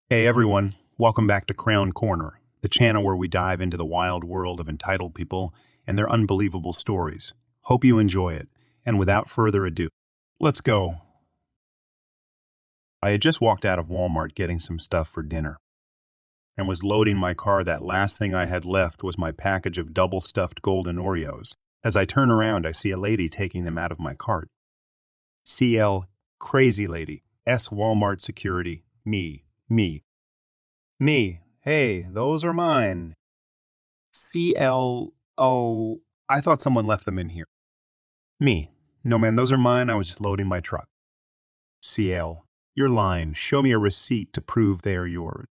Hey everyone, welcome back to K-Korner, the channel where we dive into the wild world of entitled people and their unbelievable stories. Hope you enjoy it, and without further ado, let's go. I had just walked out of Walmart getting some stuff for dinner, and was loading my car. That last thing I had left was my package of double-stuffed golden Oreos. As I turn around, I see a lady taking them out of my cart. CL, crazy lady, S Walmart security, me. Hey, those are mine. CL, oh, I thought someone left them in here. Me, no man, those are mine. I was just loading my truck. CL, you're lying. Show me a receipt to prove they are yours.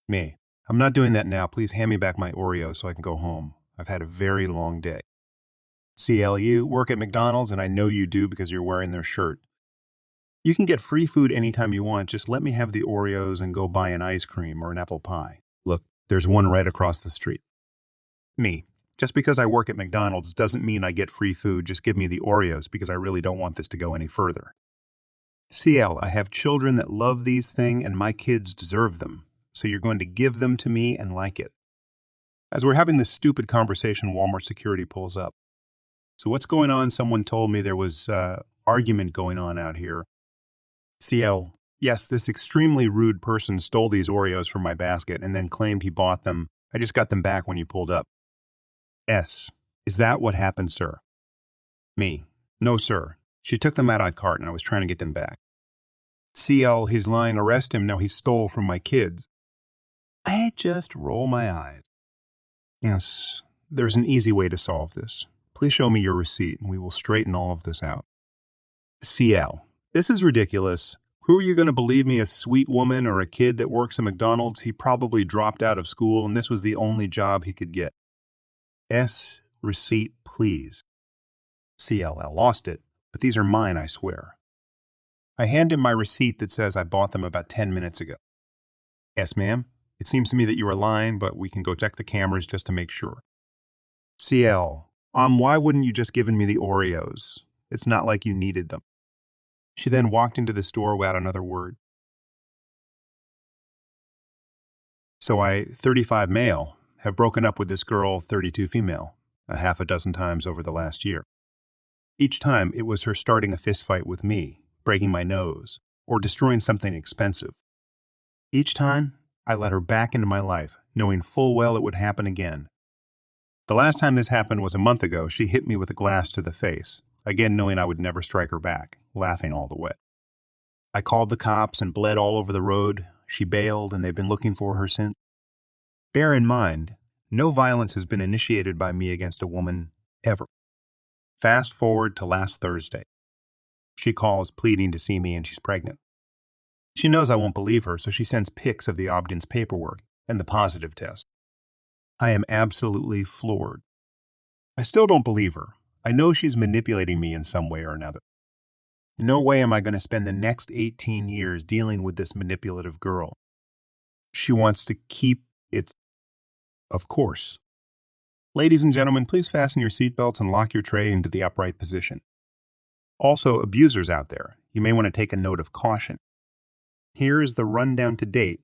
Me, I'm not doing that now. Please hand me back my Oreos so I can go home. I've had a very long day. CL, you work at McDonald's, and I know you do because you're wearing their shirt. You can get free food anytime you want. Just let me have the Oreos and go buy an ice cream or an apple pie. Look, there's one right across the street. Me, just because I work at McDonald's doesn't mean I get free food. Just give me the Oreos because I really don't want this to go any further. CL, I have children that love these things and my kids deserve them. So you're going to give them to me and like it. As we're having this stupid conversation, Walmart security pulls up. So what's going on? Someone told me there was argument going on out here. CL, yes, this extremely rude person stole these Oreos from my basket and then claimed he bought them. I just got them back when you pulled up. S, is that what happened, sir? Me, no, sir. She took them out of my cart and I was trying to get them back. CL, he's lying. Arrest him. No, he stole from my kids. I just roll my eyes. Yes, there's an easy way to solve this. Please show me your receipt and we will straighten all of this out. CL, this is ridiculous. Who are you going to believe me, a sweet woman or a kid that works at McDonald's? He probably dropped out of school and this was the only job he could get. S, receipt, please. CL, I lost it, but these are mine, I swear. I hand him my receipt that says I bought them about 10 minutes ago. Yes, ma'am. It seems to me that you are lying, but we can go check the cameras just to make sure. CL, why wouldn't you just given me the Oreos? It's not like you needed them. She then walked into the store without another word. So I, 35 male, have broken up with this girl, 32 female, a half a dozen times over the last year. Each time, it was her starting a fistfight with me, breaking my nose, or destroying something expensive. Each time, I let her back into my life, knowing full well it would happen again. The last time this happened was a month ago. She hit me with a glass to the face, again knowing I would never strike her back, laughing all the way. I called the cops and bled all over the road. She bailed, and they've been looking for her since. Bear in mind, no violence has been initiated by me against a woman, ever. Fast forward to last Thursday. She calls pleading to see me and she's pregnant. She knows I won't believe her, so she sends pics of the Ogden's paperwork and the positive test. I am absolutely floored. I still don't believe her. I know she's manipulating me in some way or another. No way am I going to spend the next 18 years dealing with this manipulative girl. She wants to keep it, of course. Ladies and gentlemen, please fasten your seatbelts and lock your tray into the upright position. Also, abusers out there, you may want to take a note of caution. Here is the rundown to date.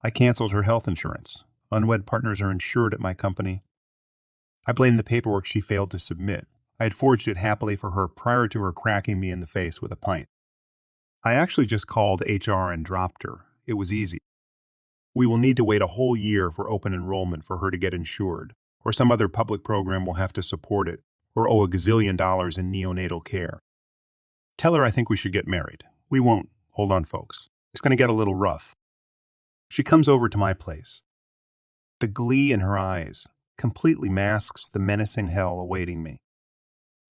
I canceled her health insurance. Unwed partners are insured at my company. I blame the paperwork she failed to submit. I had forged it happily for her prior to her cracking me in the face with a pint. I actually just called HR and dropped her. It was easy. We will need to wait a whole year for open enrollment for her to get insured, or some other public program will have to support it, or owe $1 gazillion in neonatal care. Tell her I think we should get married. We won't. Hold on, folks. It's going to get a little rough. She comes over to my place. The glee in her eyes completely masks the menacing hell awaiting me.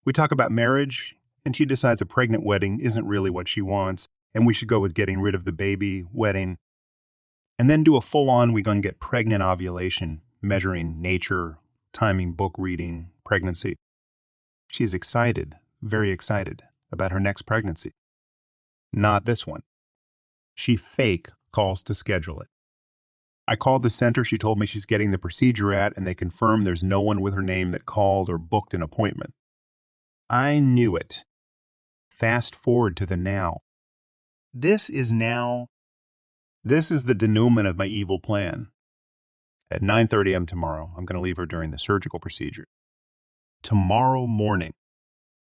We talk about marriage, and she decides a pregnant wedding isn't really what she wants, and we should go with getting rid of the baby, wedding, and then do a full-on we gonna get pregnant ovulation, measuring nature, timing book reading, pregnancy. She's excited, very excited, about her next pregnancy. Not this one. She fake calls to schedule it. I called the center she told me she's getting the procedure at, and they confirmed there's no one with her name that called or booked an appointment. I knew it. Fast forward to the now. This is now This is the denouement of my evil plan. At 9:30 a.m. tomorrow, I'm going to leave her during the surgical procedure. Tomorrow morning,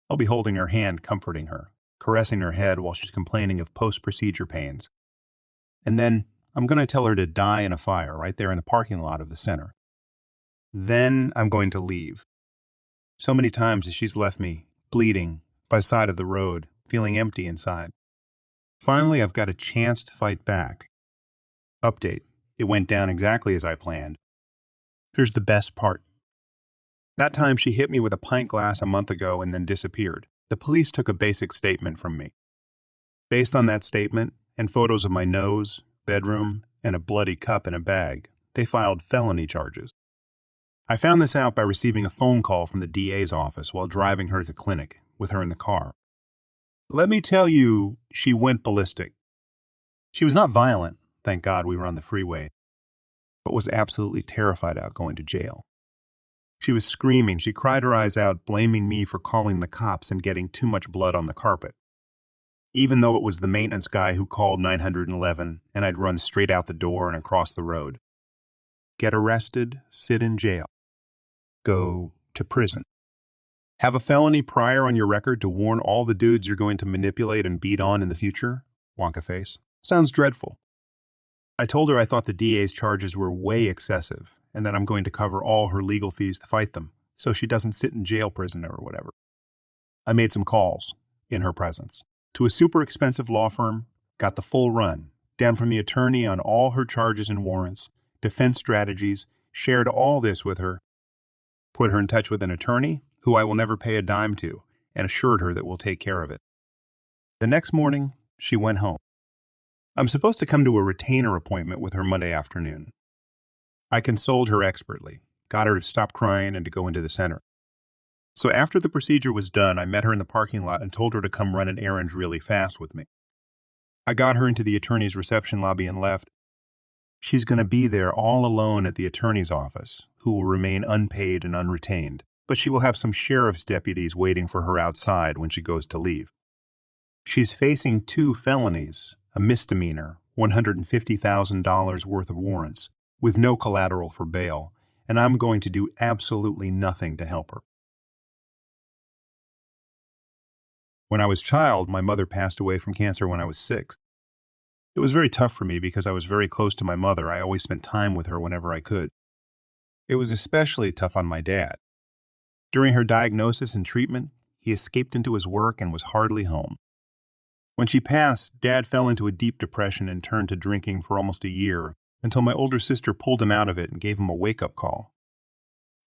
I'll be holding her hand, comforting her, caressing her head while she's complaining of post-procedure pains. And then I'm going to tell her to die in a fire right there in the parking lot of the center. Then I'm going to leave. So many times she's left me, bleeding, by the side of the road, feeling empty inside. Finally, I've got a chance to fight back. Update. It went down exactly as I planned. Here's the best part. That time she hit me with a pint glass a month ago and then disappeared. The police took a basic statement from me. Based on that statement and photos of my nose, bedroom, and a bloody cup in a bag, they filed felony charges. I found this out by receiving a phone call from the DA's office while driving her to the clinic with her in the car. Let me tell you, she went ballistic. She was not violent, thank God we were on the freeway, but was absolutely terrified out going to jail. She was screaming, she cried her eyes out, blaming me for calling the cops and getting too much blood on the carpet. Even though it was the maintenance guy who called 911 and I'd run straight out the door and across the road. Get arrested, sit in jail. Go to prison. Have a felony prior on your record to warn all the dudes you're going to manipulate and beat on in the future? Wonka face. Sounds dreadful. I told her I thought the DA's charges were way excessive and that I'm going to cover all her legal fees to fight them, so she doesn't sit in jail prison or whatever. I made some calls, in her presence, to a super expensive law firm, got the full run, down from the attorney on all her charges and warrants, defense strategies, shared all this with her, put her in touch with an attorney who I will never pay a dime to, and assured her that we'll take care of it. The next morning, she went home. I'm supposed to come to a retainer appointment with her Monday afternoon. I consoled her expertly, got her to stop crying and to go into the center. So after the procedure was done, I met her in the parking lot and told her to come run an errand really fast with me. I got her into the attorney's reception lobby and left. She's going to be there all alone at the attorney's office, who will remain unpaid and unretained, but she will have some sheriff's deputies waiting for her outside when she goes to leave. She's facing 2 felonies, a misdemeanor, $150,000 worth of warrants, with no collateral for bail, and I'm going to do absolutely nothing to help her. When I was a child, my mother passed away from cancer when I was 6. It was very tough for me because I was very close to my mother. I always spent time with her whenever I could. It was especially tough on my dad. During her diagnosis and treatment, he escaped into his work and was hardly home. When she passed, Dad fell into a deep depression and turned to drinking for almost a year, until my older sister pulled him out of it and gave him a wake-up call.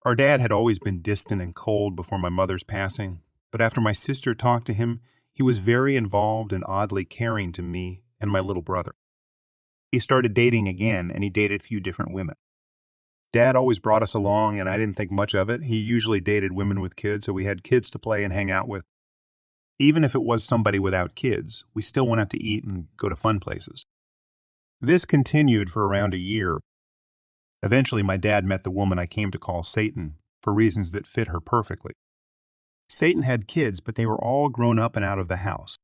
Our dad had always been distant and cold before my mother's passing, but after my sister talked to him, he was very involved and oddly caring to me and my little brother. He started dating again, and he dated a few different women. Dad always brought us along, and I didn't think much of it. He usually dated women with kids, so we had kids to play and hang out with. Even if it was somebody without kids, we still went out to eat and go to fun places. This continued for around a year. Eventually, my dad met the woman I came to call Satan, for reasons that fit her perfectly. Satan had kids, but they were all grown up and out of the house.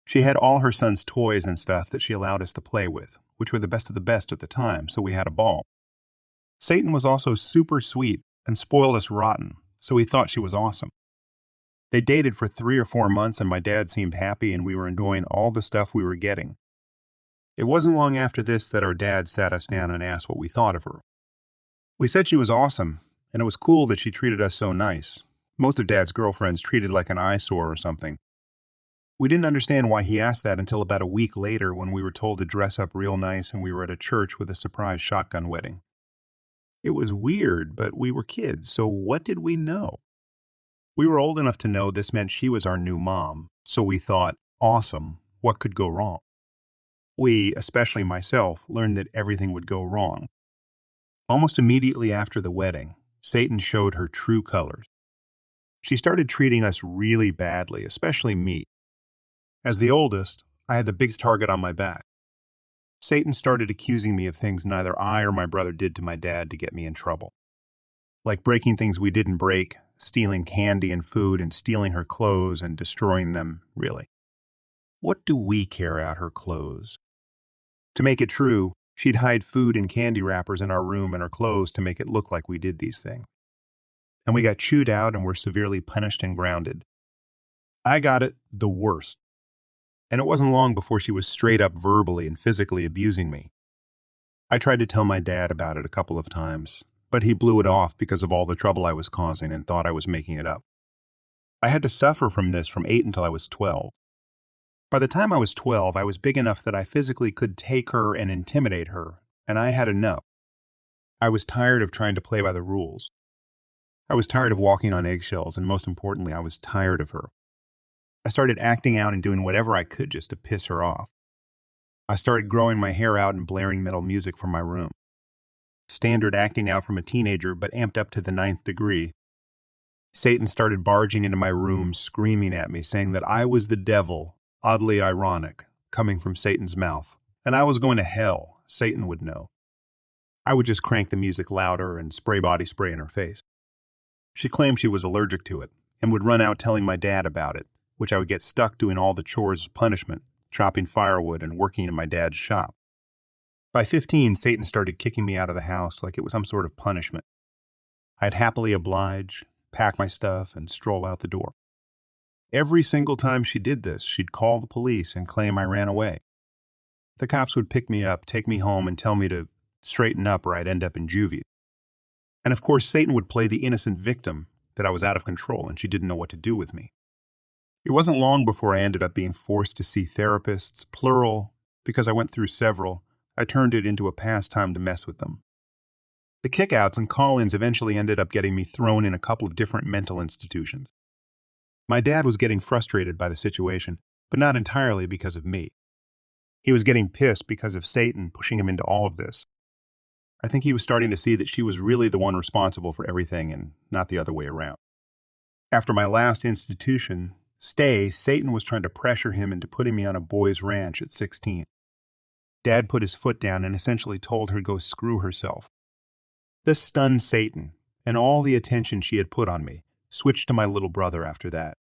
She had all her son's toys and stuff that she allowed us to play with, which were the best of the best at the time, so we had a ball. Satan was also super sweet and spoiled us rotten, so we thought she was awesome. They dated for 3 or 4 months, and my dad seemed happy and we were enjoying all the stuff we were getting. It wasn't long after this that our dad sat us down and asked what we thought of her. We said she was awesome, and it was cool that she treated us so nice. Most of Dad's girlfriends treated like an eyesore or something. We didn't understand why he asked that until about a week later when we were told to dress up real nice and we were at a church with a surprise shotgun wedding. It was weird, but we were kids, so what did we know? We were old enough to know this meant she was our new mom, so we thought, awesome, what could go wrong? We, especially myself, learned that everything would go wrong. Almost immediately after the wedding, Satan showed her true colors. She started treating us really badly, especially me. As the oldest, I had the biggest target on my back. Satan started accusing me of things neither I or my brother did to my dad to get me in trouble. Like breaking things we didn't break, stealing candy and food, and stealing her clothes and destroying them, really. What do we care out her clothes? To make it true, she'd hide food and candy wrappers in our room and our clothes to make it look like we did these things. And we got chewed out and were severely punished and grounded. I got it the worst. And it wasn't long before she was straight up verbally and physically abusing me. I tried to tell my dad about it a couple of times, but he blew it off because of all the trouble I was causing and thought I was making it up. I had to suffer from this from 8 until I was 12. By the time I was 12, I was big enough that I physically could take her and intimidate her, and I had enough. I was tired of trying to play by the rules. I was tired of walking on eggshells, and most importantly, I was tired of her. I started acting out and doing whatever I could just to piss her off. I started growing my hair out and blaring metal music from my room. Standard acting out from a teenager, but amped up to the 9th degree. Satan started barging into my room, screaming at me, saying that I was the devil, oddly ironic, coming from Satan's mouth, and I was going to hell, Satan would know. I would just crank the music louder and spray body spray in her face. She claimed she was allergic to it, and would run out telling my dad about it, which I would get stuck doing all the chores as punishment, chopping firewood and working in my dad's shop. By 15, Satan started kicking me out of the house like it was some sort of punishment. I'd happily oblige, pack my stuff, and stroll out the door. Every single time she did this, she'd call the police and claim I ran away. The cops would pick me up, take me home, and tell me to straighten up or I'd end up in juvie. And of course, Satan would play the innocent victim, that I was out of control and she didn't know what to do with me. It wasn't long before I ended up being forced to see therapists, plural, because I went through several. I turned it into a pastime to mess with them. The kickouts and call-ins eventually ended up getting me thrown in a couple of different mental institutions. My dad was getting frustrated by the situation, but not entirely because of me. He was getting pissed because of Satan pushing him into all of this. I think he was starting to see that she was really the one responsible for everything and not the other way around. After my last institution stay, Satan was trying to pressure him into putting me on a boys' ranch at 16. Dad put his foot down and essentially told her to go screw herself. This stunned Satan, and all the attention she had put on me switched to my little brother after that.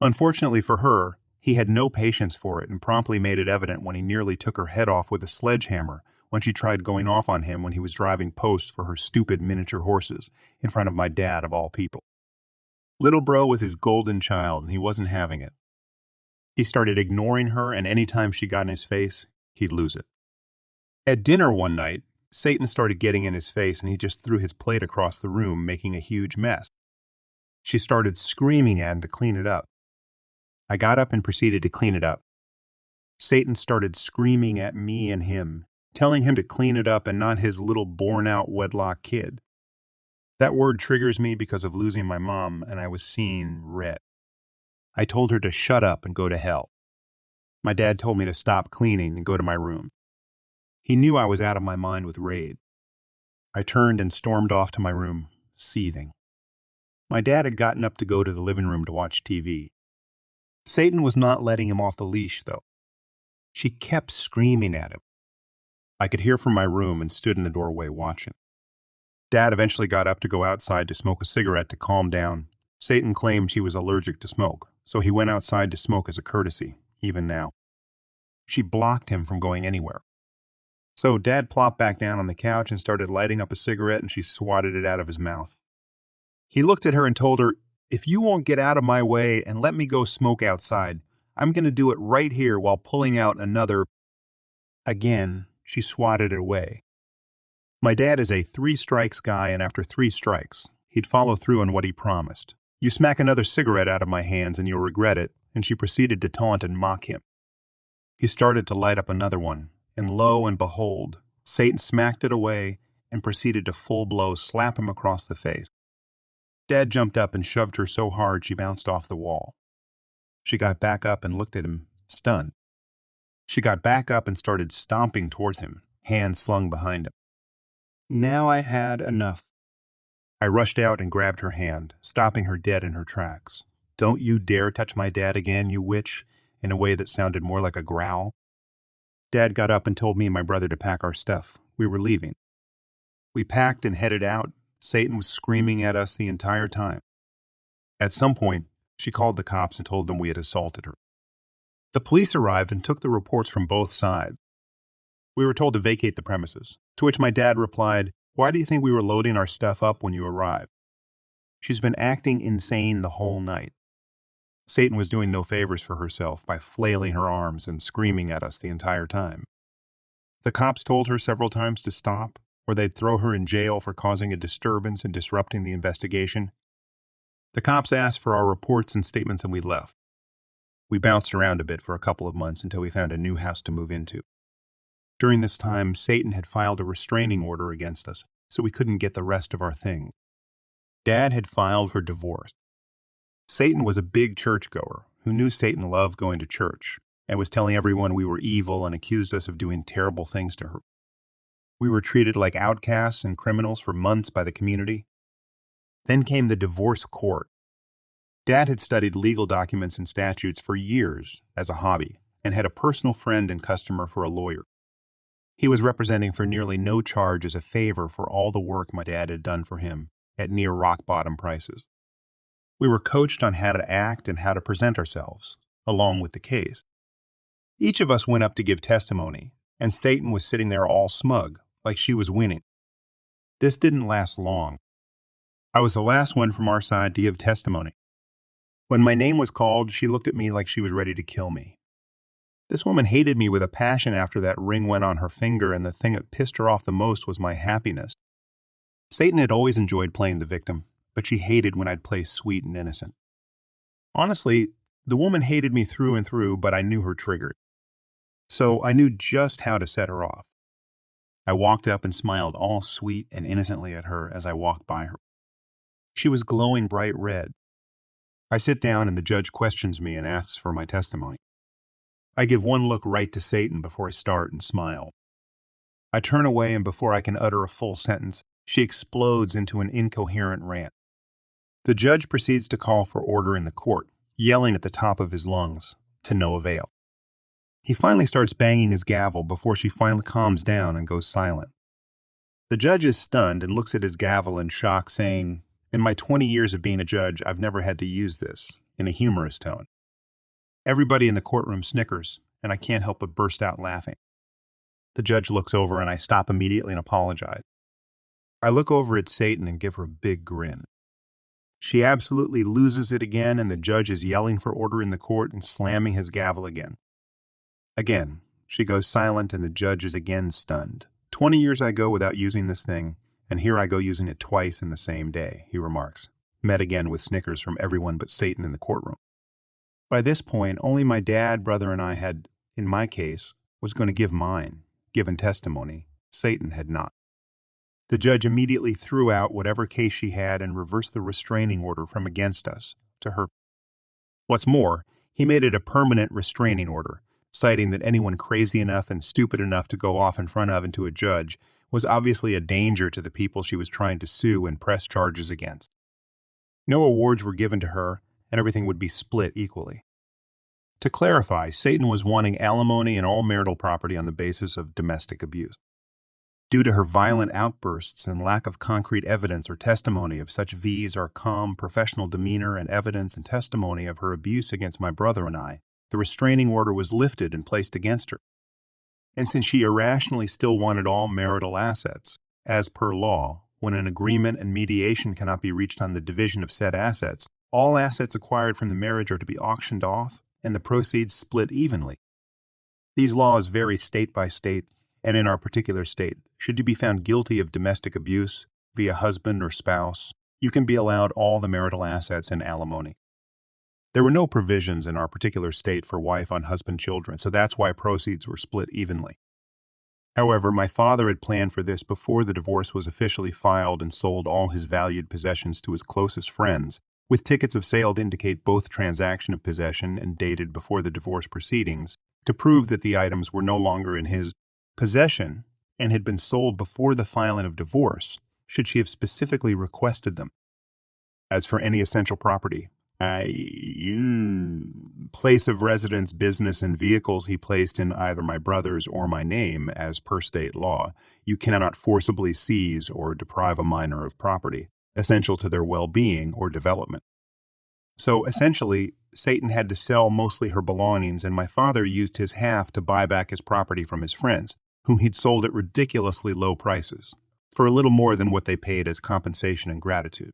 Unfortunately for her, he had no patience for it and promptly made it evident when he nearly took her head off with a sledgehammer when she tried going off on him when he was driving posts for her stupid miniature horses in front of my dad of all people. Little bro was his golden child, and he wasn't having it. He started ignoring her, and any time she got in his face, he'd lose it. At dinner one night, Satan started getting in his face, and he just threw his plate across the room, making a huge mess. She started screaming at him to clean it up. I got up and proceeded to clean it up. Satan started screaming at me and him, telling him to clean it up and not his little born-out wedlock kid. That word triggers me because of losing my mom, and I was seeing red. I told her to shut up and go to hell. My dad told me to stop cleaning and go to my room. He knew I was out of my mind with rage. I turned and stormed off to my room, seething. My dad had gotten up to go to the living room to watch TV. Satan was not letting him off the leash, though. She kept screaming at him. I could hear from my room and stood in the doorway watching. Dad eventually got up to go outside to smoke a cigarette to calm down. Satan claimed she was allergic to smoke, so he went outside to smoke as a courtesy, even now. She blocked him from going anywhere. So Dad plopped back down on the couch and started lighting up a cigarette, and she swatted it out of his mouth. He looked at her and told her, "If you won't get out of my way and let me go smoke outside, I'm going to do it right here while pulling out another." Again, she swatted it away. My dad is a 3 strikes guy, and after 3 strikes, he'd follow through on what he promised. "You smack another cigarette out of my hands and you'll regret it," and she proceeded to taunt and mock him. He started to light up another one, and lo and behold, Satan smacked it away and proceeded to full blow slap him across the face. Dad jumped up and shoved her so hard she bounced off the wall. She got back up and looked at him, stunned. She got back up and started stomping towards him, hands slung behind him. Now I had enough. I rushed out and grabbed her hand, stopping her dead in her tracks. "Don't you dare touch my dad again, you witch," in a way that sounded more like a growl. Dad got up and told me and my brother to pack our stuff. We were leaving. We packed and headed out. Satan was screaming at us the entire time. At some point, she called the cops and told them we had assaulted her. The police arrived and took the reports from both sides. We were told to vacate the premises, to which my dad replied, "Why do you think we were loading our stuff up when you arrived? She's been acting insane the whole night." Satan was doing no favors for herself by flailing her arms and screaming at us the entire time. The cops told her several times to stop, or they'd throw her in jail for causing a disturbance and disrupting the investigation. The cops asked for our reports and statements and we left. We bounced around a bit for a couple of months until we found a new house to move into. During this time, Satan had filed a restraining order against us, so we couldn't get the rest of our things. Dad had filed for divorce. Satan was a big churchgoer who knew Satan loved going to church and was telling everyone we were evil and accused us of doing terrible things to her. We were treated like outcasts and criminals for months by the community. Then came the divorce court. Dad had studied legal documents and statutes for years as a hobby and had a personal friend and customer for a lawyer. He was representing for nearly no charge as a favor for all the work my dad had done for him at near rock-bottom prices. We were coached on how to act and how to present ourselves, along with the case. Each of us went up to give testimony, and Satan was sitting there all smug, like she was winning. This didn't last long. I was the last one from our side to give testimony. When my name was called, she looked at me like she was ready to kill me. This woman hated me with a passion after that ring went on her finger, and the thing that pissed her off the most was my happiness. Satan had always enjoyed playing the victim, but she hated when I'd play sweet and innocent. Honestly, the woman hated me through and through, but I knew her trigger. So I knew just how to set her off. I walked up and smiled all sweet and innocently at her as I walked by her. She was glowing bright red. I sit down and the judge questions me and asks for my testimony. I give one look right to Satan before I start and smile. I turn away, and before I can utter a full sentence, she explodes into an incoherent rant. The judge proceeds to call for order in the court, yelling at the top of his lungs, to no avail. He finally starts banging his gavel before she finally calms down and goes silent. The judge is stunned and looks at his gavel in shock, saying, "In my 20 years of being a judge, I've never had to use this," in a humorous tone. Everybody in the courtroom snickers, and I can't help but burst out laughing. The judge looks over and I stop immediately and apologize. I look over at Satan and give her a big grin. She absolutely loses it again, and the judge is yelling for order in the court and slamming his gavel again. Again, she goes silent and the judge is again stunned. 20 years I go without using this thing, and here I go using it twice in the same day, he remarks, met again with snickers from everyone but Satan in the courtroom. By this point, only my dad, brother, and I had, in my case, was going to give mine, given testimony. Satan had not. The judge immediately threw out whatever case she had and reversed the restraining order from against us to her. What's more, he made it a permanent restraining order, citing that anyone crazy enough and stupid enough to go off in front of and to a judge was obviously a danger to the people she was trying to sue and press charges against. No awards were given to her, and everything would be split equally. To clarify, Satan was wanting alimony and all marital property on the basis of domestic abuse. Due to her violent outbursts and lack of concrete evidence or testimony of such V's our calm, professional demeanor and evidence and testimony of her abuse against my brother and I, the restraining order was lifted and placed against her. And since she irrationally still wanted all marital assets, as per law, when an agreement and mediation cannot be reached on the division of said assets, all assets acquired from the marriage are to be auctioned off and the proceeds split evenly. These laws vary state by state, and in our particular state, should you be found guilty of domestic abuse via husband or spouse, you can be allowed all the marital assets and alimony. There were no provisions in our particular state for wife on husband children, so that's why proceeds were split evenly. However, my father had planned for this before the divorce was officially filed and sold all his valued possessions to his closest friends, with tickets of sale to indicate both transaction of possession and dated before the divorce proceedings, to prove that the items were no longer in his possession and had been sold before the filing of divorce, should she have specifically requested them. As for any essential property, place of residence, business, and vehicles he placed in either my brother's or my name, as per state law, you cannot forcibly seize or deprive a minor of property essential to their well-being or development. So essentially, Satan had to sell mostly her belongings, and my father used his half to buy back his property from his friends, whom he'd sold at ridiculously low prices, for a little more than what they paid as compensation and gratitude.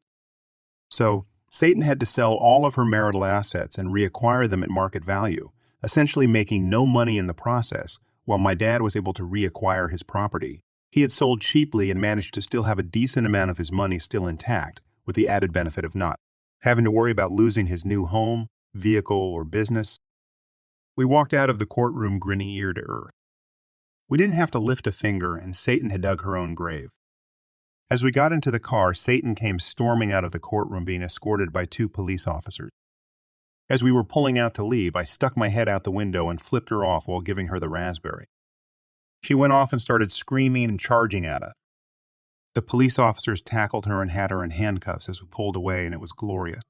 So, Satan had to sell all of her marital assets and reacquire them at market value, essentially making no money in the process, while my dad was able to reacquire his property. He had sold cheaply and managed to still have a decent amount of his money still intact, with the added benefit of not having to worry about losing his new home, vehicle, or business. We walked out of the courtroom grinning ear to ear. We didn't have to lift a finger, and Satan had dug her own grave. As we got into the car, Satan came storming out of the courtroom being escorted by 2 police officers. As we were pulling out to leave, I stuck my head out the window and flipped her off while giving her the raspberry. She went off and started screaming and charging at us. The police officers tackled her and had her in handcuffs as we pulled away, and it was glorious.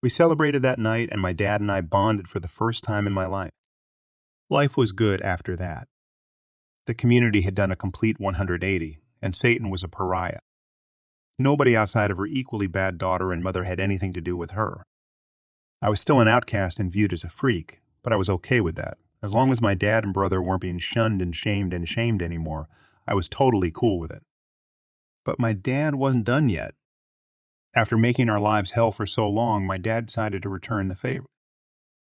We celebrated that night, and my dad and I bonded for the first time in my life. Life was good after that. The community had done a complete 180, and Satan was a pariah. Nobody outside of her equally bad daughter and mother had anything to do with her. I was still an outcast and viewed as a freak, but I was okay with that. As long as my dad and brother weren't being shunned and shamed anymore, I was totally cool with it. But my dad wasn't done yet. After making our lives hell for so long, my dad decided to return the favor.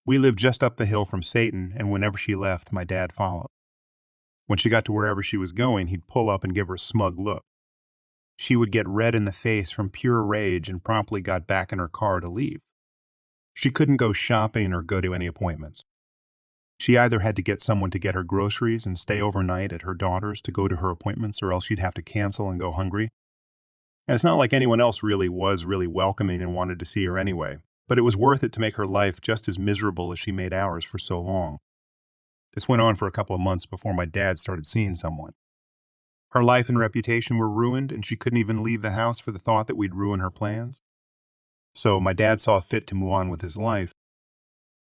We lived just up the hill from Satan, and whenever she left, my dad followed. When she got to wherever she was going, he'd pull up and give her a smug look. She would get red in the face from pure rage and promptly got back in her car to leave. She couldn't go shopping or go to any appointments. She either had to get someone to get her groceries and stay overnight at her daughter's to go to her appointments, or else she'd have to cancel and go hungry. And it's not like anyone else was really welcoming and wanted to see her anyway, but it was worth it to make her life just as miserable as she made ours for so long. This went on for a couple of months before my dad started seeing someone. Her life and reputation were ruined, and she couldn't even leave the house for the thought that we'd ruin her plans. So my dad saw fit to move on with his life.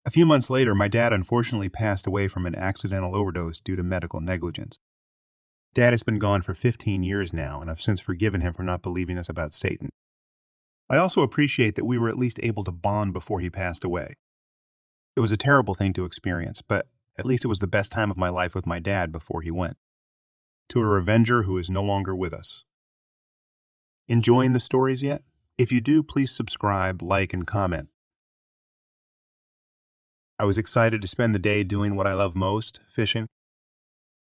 A few months later, my dad unfortunately passed away from an accidental overdose due to medical negligence. Dad has been gone for 15 years now, and I've since forgiven him for not believing us about Satan. I also appreciate that we were at least able to bond before he passed away. It was a terrible thing to experience, but at least it was the best time of my life with my dad before he went. To a revenger who is no longer with us. Enjoying the stories yet? If you do, please subscribe, like, and comment. I was excited to spend the day doing what I love most, fishing.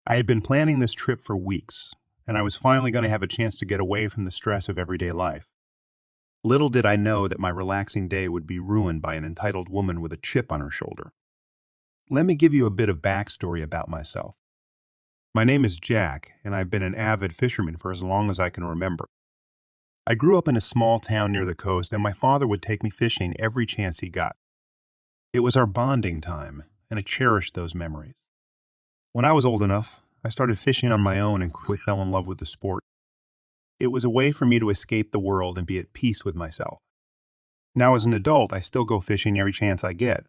I had been planning this trip for weeks, and I was finally going to have a chance to get away from the stress of everyday life. Little did I know that my relaxing day would be ruined by an entitled woman with a chip on her shoulder. Let me give you a bit of backstory about myself. My name is Jack, and I've been an avid fisherman for as long as I can remember. I grew up in a small town near the coast, and my father would take me fishing every chance he got. It was our bonding time, and I cherished those memories. When I was old enough, I started fishing on my own and quickly fell in love with the sport. It was a way for me to escape the world and be at peace with myself. Now as an adult, I still go fishing every chance I get.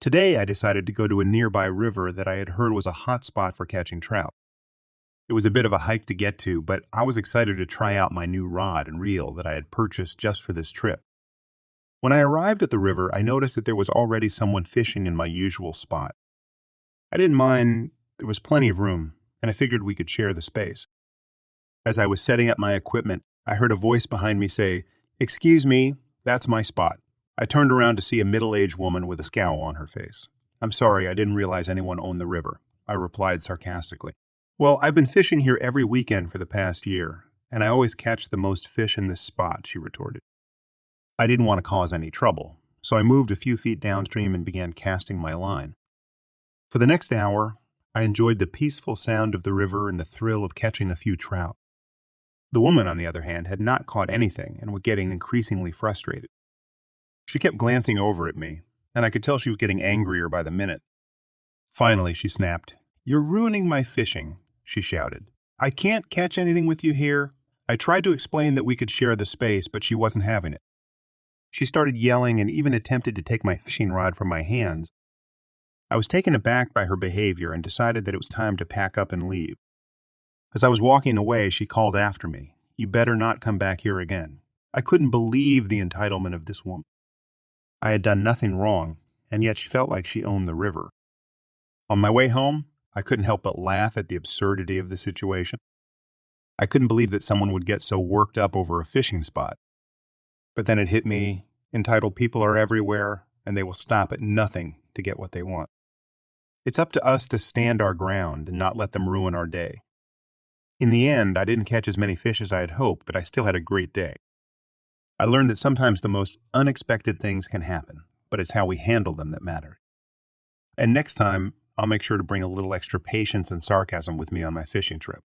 Today, I decided to go to a nearby river that I had heard was a hot spot for catching trout. It was a bit of a hike to get to, but I was excited to try out my new rod and reel that I had purchased just for this trip. When I arrived at the river, I noticed that there was already someone fishing in my usual spot. I didn't mind, there was plenty of room, and I figured we could share the space. As I was setting up my equipment, I heard a voice behind me say, "Excuse me, that's my spot." I turned around to see a middle-aged woman with a scowl on her face. "I'm sorry, I didn't realize anyone owned the river," I replied sarcastically. "Well, I've been fishing here every weekend for the past year, and I always catch the most fish in this spot," she retorted. I didn't want to cause any trouble, so I moved a few feet downstream and began casting my line. For the next hour, I enjoyed the peaceful sound of the river and the thrill of catching a few trout. The woman, on the other hand, had not caught anything and was getting increasingly frustrated. She kept glancing over at me, and I could tell she was getting angrier by the minute. Finally, she snapped, "You're ruining my fishing," she shouted. "I can't catch anything with you here." I tried to explain that we could share the space, but she wasn't having it. She started yelling and even attempted to take my fishing rod from my hands. I was taken aback by her behavior and decided that it was time to pack up and leave. As I was walking away, she called after me, "You better not come back here again." I couldn't believe the entitlement of this woman. I had done nothing wrong, and yet she felt like she owned the river. On my way home, I couldn't help but laugh at the absurdity of the situation. I couldn't believe that someone would get so worked up over a fishing spot. But then it hit me, entitled people are everywhere, and they will stop at nothing to get what they want. It's up to us to stand our ground and not let them ruin our day. In the end, I didn't catch as many fish as I had hoped, but I still had a great day. I learned that sometimes the most unexpected things can happen, but it's how we handle them that matter. And next time, I'll make sure to bring a little extra patience and sarcasm with me on my fishing trip.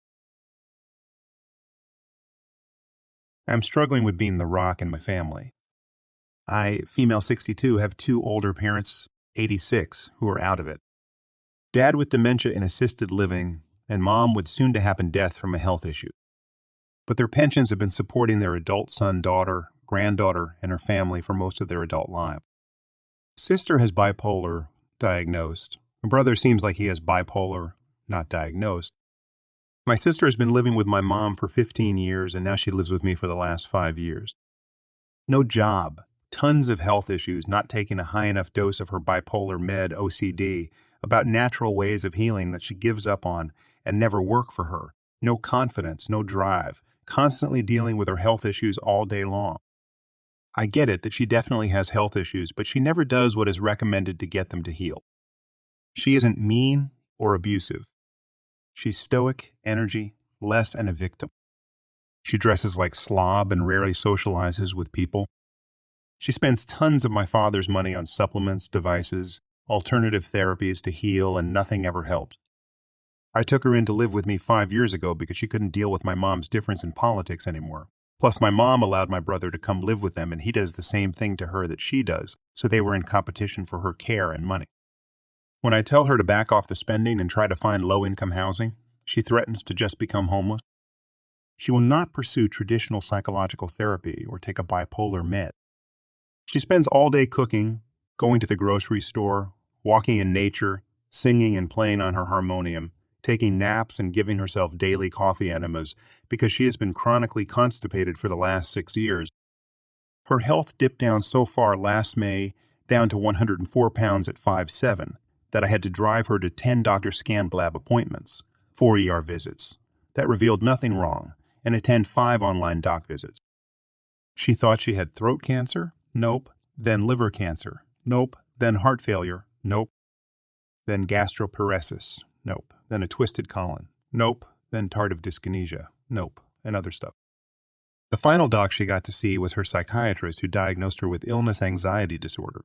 I'm struggling with being the rock in my family. I, female 62, have two older parents, 86, who are out of it. Dad with dementia and assisted living, and mom with soon-to-happen death from a health issue. But their pensions have been supporting their adult son, daughter, granddaughter, and her family for most of their adult lives. Sister has bipolar, diagnosed. My brother seems like he has bipolar, not diagnosed. My sister has been living with my mom for 15 years, and now she lives with me for the last 5 years. No job, tons of health issues, not taking a high enough dose of her bipolar med OCD, about natural ways of healing that she gives up on and never work for her. No confidence, no drive, constantly dealing with her health issues all day long. I get it that she definitely has health issues, but she never does what is recommended to get them to heal. She isn't mean or abusive. She's stoic, energy, less and a victim. She dresses like slob and rarely socializes with people. She spends tons of my father's money on supplements, devices, alternative therapies to heal, and nothing ever helps. I took her in to live with me 5 years ago because she couldn't deal with my mom's difference in politics anymore. Plus, my mom allowed my brother to come live with them, and he does the same thing to her that she does, so they were in competition for her care and money. When I tell her to back off the spending and try to find low-income housing, she threatens to just become homeless. She will not pursue traditional psychological therapy or take a bipolar med. She spends all day cooking, going to the grocery store, walking in nature, singing and playing on her harmonium, taking naps and giving herself daily coffee enemas because she has been chronically constipated for the last 6 years. Her health dipped down so far last May, down to 104 pounds at 5'7", that I had to drive her to 10 Dr. Scanned lab appointments, 4 ER visits, that revealed nothing wrong, and attend 5 online doc visits. She thought she had throat cancer? Nope. Then liver cancer? Nope. Then heart failure? Nope. Then gastroparesis? Nope. Then a twisted colon? Nope. Then tardive dyskinesia? Nope. And other stuff. The final doc she got to see was her psychiatrist who diagnosed her with illness anxiety disorder.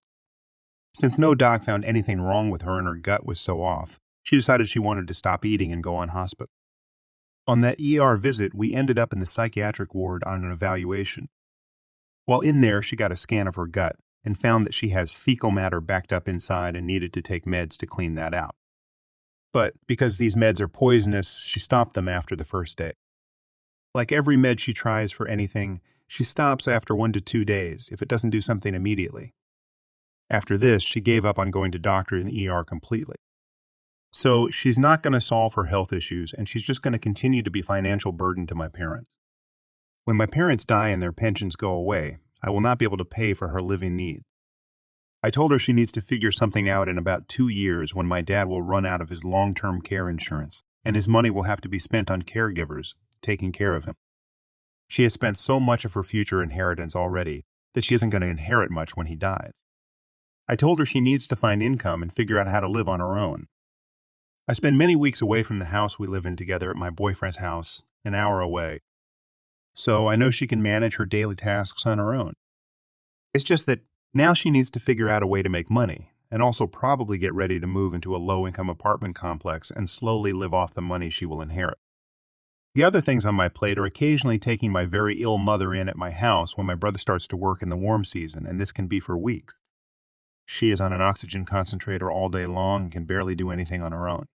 Since no doc found anything wrong with her and her gut was so off, she decided she wanted to stop eating and go on hospice. On that ER visit, we ended up in the psychiatric ward on an evaluation. While in there, she got a scan of her gut and found that she has fecal matter backed up inside and needed to take meds to clean that out. But because these meds are poisonous, she stopped them after the first day. Like every med she tries for anything, she stops after 1 to 2 days if it doesn't do something immediately. After this, she gave up on going to doctor in the ER completely. So she's not going to solve her health issues, and she's just going to continue to be a financial burden to my parents. When my parents die and their pensions go away, I will not be able to pay for her living needs. I told her she needs to figure something out in about 2 years when my dad will run out of his long-term care insurance, and his money will have to be spent on caregivers taking care of him. She has spent so much of her future inheritance already that she isn't going to inherit much when he dies. I told her she needs to find income and figure out how to live on her own. I spend many weeks away from the house we live in together at my boyfriend's house, an hour away. So I know she can manage her daily tasks on her own. It's just that now she needs to figure out a way to make money, and also probably get ready to move into a low-income apartment complex and slowly live off the money she will inherit. The other things on my plate are occasionally taking my very ill mother in at my house when my brother starts to work in the warm season, and this can be for weeks. She is on an oxygen concentrator all day long and can barely do anything on her own.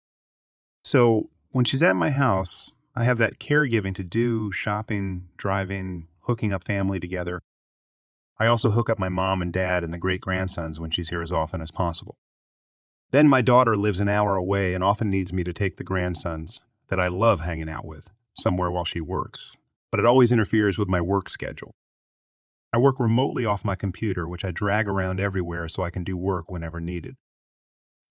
So when she's at my house, I have that caregiving to do, shopping, driving, hooking up family together. I also hook up my mom and dad and the great-grandsons when she's here as often as possible. Then my daughter lives an hour away and often needs me to take the grandsons, that I love hanging out with, somewhere while she works, but it always interferes with my work schedule. I work remotely off my computer, which I drag around everywhere so I can do work whenever needed.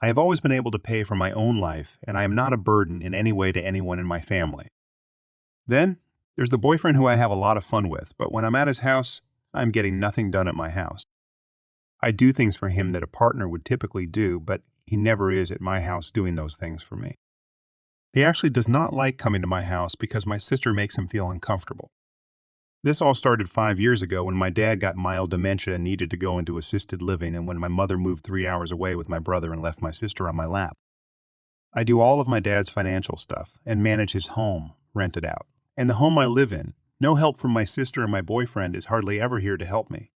I have always been able to pay for my own life, and I am not a burden in any way to anyone in my family. Then, there's the boyfriend who I have a lot of fun with, but when I'm at his house, I'm getting nothing done at my house. I do things for him that a partner would typically do, but he never is at my house doing those things for me. He actually does not like coming to my house because my sister makes him feel uncomfortable. This all started 5 years ago when my dad got mild dementia and needed to go into assisted living, and when my mother moved 3 hours away with my brother and left my sister on my lap. I do all of my dad's financial stuff and manage his home, rented out. And the home I live in, no help from my sister and my boyfriend is hardly ever here to help me.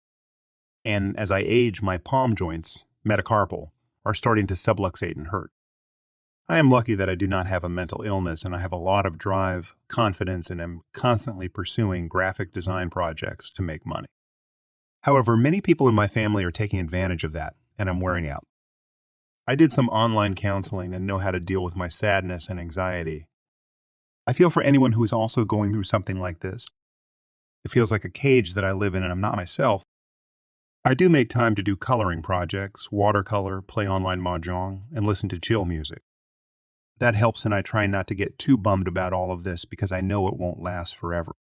And as I age, my palm joints, metacarpal, are starting to subluxate and hurt. I am lucky that I do not have a mental illness, and I have a lot of drive, confidence, and am constantly pursuing graphic design projects to make money. However, many people in my family are taking advantage of that, and I'm wearing out. I did some online counseling and know how to deal with my sadness and anxiety. I feel for anyone who is also going through something like this. It feels like a cage that I live in and I'm not myself. I do make time to do coloring projects, watercolor, play online mahjong, and listen to chill music. That helps, and I try not to get too bummed about all of this because I know it won't last forever.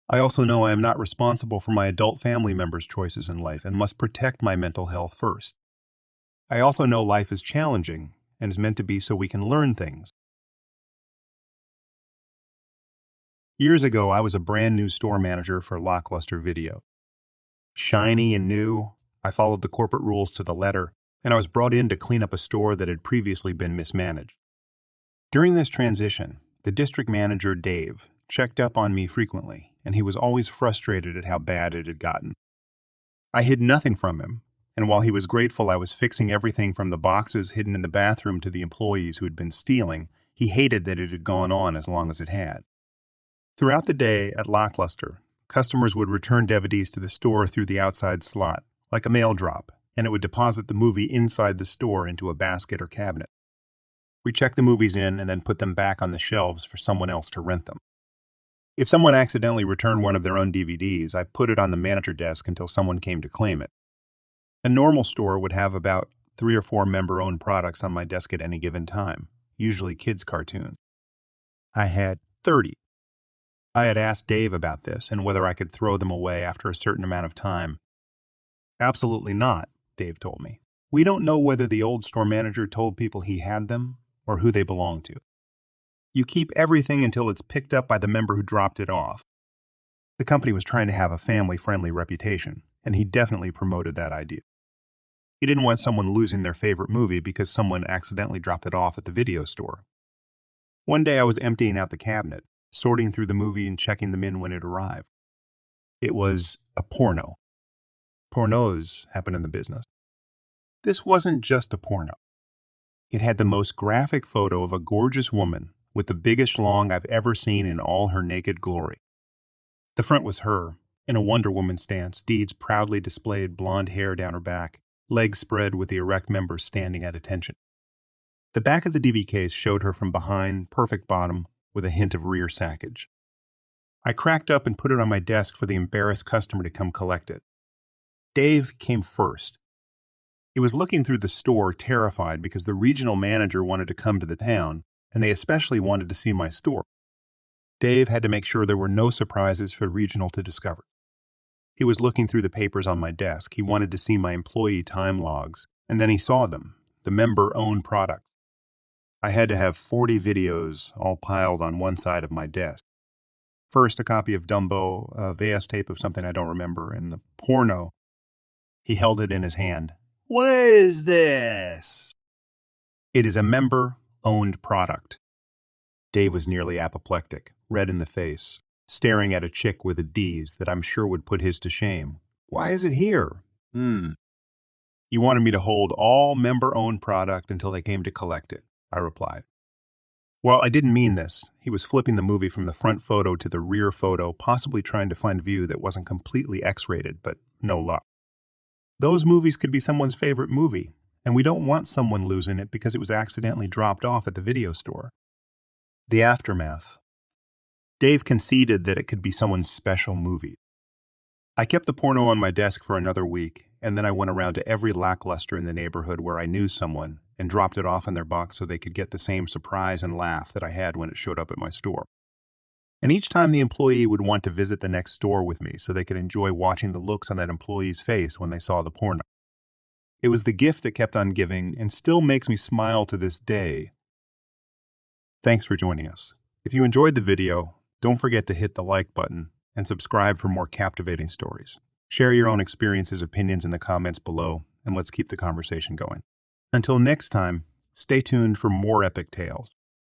I also know I am not responsible for my adult family members' choices in life and must protect my mental health first. I also know life is challenging and is meant to be so we can learn things. Years ago, I was a brand new store manager for Lackluster Video. Shiny and new, I followed the corporate rules to the letter, and I was brought in to clean up a store that had previously been mismanaged. During this transition, the district manager, Dave, checked up on me frequently, and he was always frustrated at how bad it had gotten. I hid nothing from him, and while he was grateful I was fixing everything from the boxes hidden in the bathroom to the employees who had been stealing, he hated that it had gone on as long as it had. Throughout the day at Lackluster, customers would return DVDs to the store through the outside slot, like a mail drop, and it would deposit the movie inside the store into a basket or cabinet. We checked the movies in and then put them back on the shelves for someone else to rent them. If someone accidentally returned one of their own DVDs, I put it on the manager desk until someone came to claim it. A normal store would have about 3 or 4 member-owned products on my desk at any given time, usually kids' cartoons. I had 30. I had asked Dave about this and whether I could throw them away after a certain amount of time. Absolutely not, Dave told me. We don't know whether the old store manager told people he had them or who they belonged to. You keep everything until it's picked up by the member who dropped it off. The company was trying to have a family-friendly reputation, and he definitely promoted that idea. He didn't want someone losing their favorite movie because someone accidentally dropped it off at the video store. One day I was emptying out the cabinet, sorting through the movie and checking them in when it arrived. It was a porno. Pornos happen in the business. This wasn't just a porno. It had the most graphic photo of a gorgeous woman with the biggest schlong I've ever seen in all her naked glory. The front was her, in a Wonder Woman stance, Deeds proudly displayed blonde hair down her back, legs spread with the erect members standing at attention. The back of the DV case showed her from behind, perfect bottom, with a hint of rear saggage. I cracked up and put it on my desk for the embarrassed customer to come collect it. Dave came first. He was looking through the store terrified because the regional manager wanted to come to the town, and they especially wanted to see my store. Dave had to make sure there were no surprises for regional to discover. He was looking through the papers on my desk. He wanted to see my employee time logs, and then he saw them, the member-owned product. I had to have 40 videos all piled on one side of my desk. First, a copy of Dumbo, a VS tape of something I don't remember, and the porno. He held it in his hand. What is this? It is a member-owned product. Dave was nearly apoplectic, red in the face, staring at a chick with a D's that I'm sure would put his to shame. Why is it here? You wanted me to hold all member-owned product until they came to collect it, I replied. Well, I didn't mean this. He was flipping the movie from the front photo to the rear photo, possibly trying to find a view that wasn't completely X-rated, but no luck. Those movies could be someone's favorite movie, and we don't want someone losing it because it was accidentally dropped off at the video store. The aftermath. Dave conceded that it could be someone's special movie. I kept the porno on my desk for another week, and then I went around to every Lackluster in the neighborhood where I knew someone and dropped it off in their box so they could get the same surprise and laugh that I had when it showed up at my store. And each time the employee would want to visit the next store with me so they could enjoy watching the looks on that employee's face when they saw the porno. It was the gift that kept on giving and still makes me smile to this day. Thanks for joining us. If you enjoyed the video, don't forget to hit the like button and subscribe for more captivating stories. Share your own experiences, opinions in the comments below, and let's keep the conversation going. Until next time, stay tuned for more epic tales.